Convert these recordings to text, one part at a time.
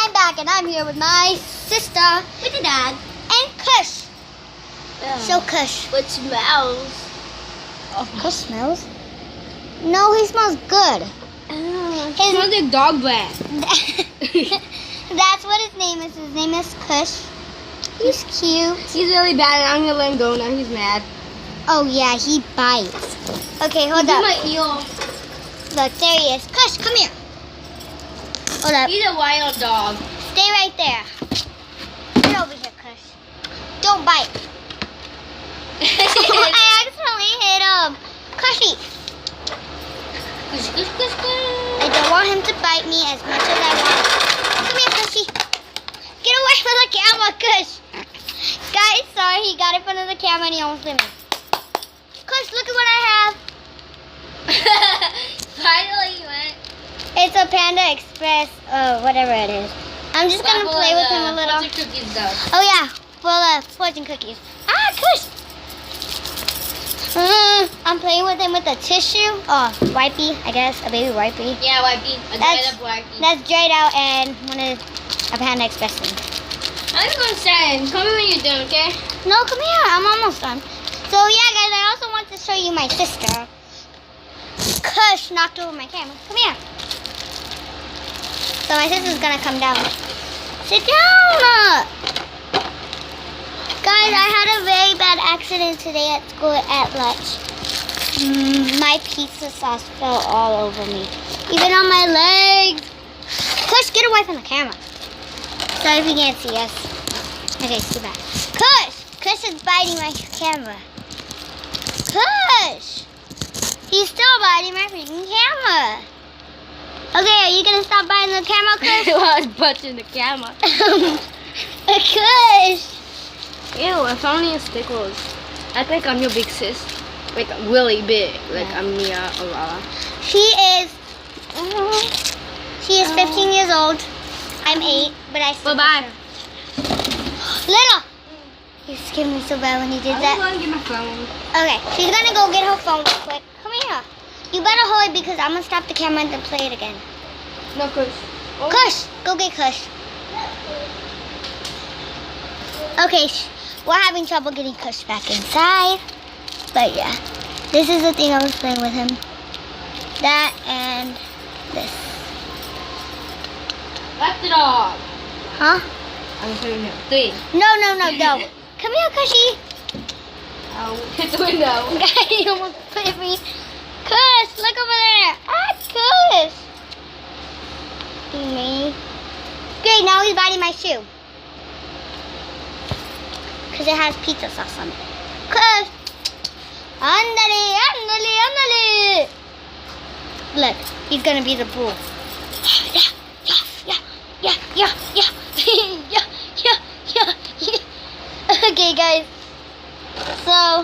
I'm back and I'm here with my sister, With the dog. and Kush. Show Kush. What smells? Oh, Kush smells? No, he smells good. It smells like dog breath. That's what his name is. His name is Kush. He's cute. He's really bad and I'm gonna let him go now. He's mad. Oh yeah, he bites. Okay, hold Look up. at my eel. Look, there he is. Kush, come here. Hold up. He's a wild dog. Stay right there. Get over here, Kush. Don't bite. I accidentally hit him. Cushy. Kush, kush, kush, kush. I don't want him to bite me as much as I want. Come here, Cushy. Get away from the camera, Kush. Guys, sorry, he got in front of the camera and he almost hit me. Kush, look at what I have. Finally you went. It's a Panda Express, whatever it is. I'm just going to play with him a little. What's your cookies though? Oh yeah, full fortune cookies. Ah, Kush! I'm playing with him with a tissue. Oh, wipey, I guess. A baby wipey. Yeah, wipey. A dried up wipey. That's dried out and one of a Panda Express thing. I'm going to say, call me when you're done, okay? No, come here. I'm almost done. So yeah, guys, I also want to show you my sister. Kush knocked over my camera. Come here. So my sister's gonna come down. Sit down. Guys, I had a very bad accident today at school at lunch. My pizza sauce fell all over me. Even on my legs. Kush, get away from the camera. Sorry if you can't see us. Okay, too bad. Kush is biting my camera. Kush! He's still biting my freaking camera. Okay, are you gonna stop biting the camera, Kush? Well, I was punching the camera. Kush! Ew, I found me a stickles. Act like I'm your big sis. Like, really big. Like, I'm Mia Aurora. She is 15 years old. I'm 8, but I still Bye-bye. Little! You scared me so bad when you did that. I'm going to get my phone. Okay, she's gonna go get her phone real quick. Come here. You better hold it because I'm gonna stop the camera and then play it again. No, Kush. Oh. Kush! Go get Kush. Okay, we're having trouble getting Kush back inside. But yeah, this is the thing I was playing with him. That and this. Left it off. Huh? I'm showing you. 3. No. Come here, Cushy. I'll hit the window. You almost hit me. Kush, look over there. Ah, Kush. Me. Great, now he's biting my shoe. Because it has pizza sauce on it. Kush. Andale. Look, he's going to be the bull. Yeah. Okay, guys. So,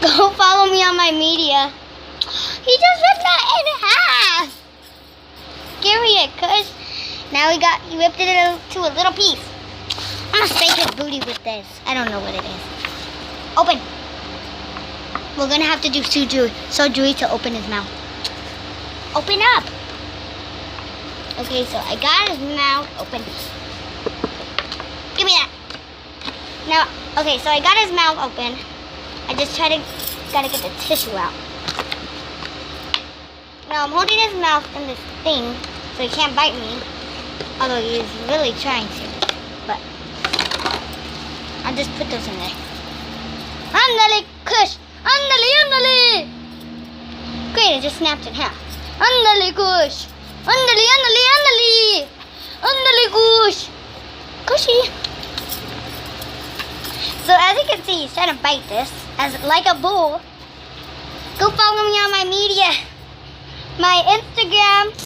go follow me on my media. He just ripped that in half. Give me it, Kush. Now he ripped it into a little piece. I'm gonna spank his booty with this. I don't know what it is. Open. We're gonna have to do surgery to open his mouth. Open up. Okay, so I got his mouth open. Give me that. Now, okay, so I got his mouth open. I just gotta get the tissue out. Now I'm holding his mouth in this thing so he can't bite me. Although he is really trying to. But I'll just put those in there. Andale, Kush! Andale! Great, it just snapped in half. Andale, Kush! Andale, Kush! Cushy! So as you can see, he's trying to bite this like a bull. Go follow me on my media. My Instagram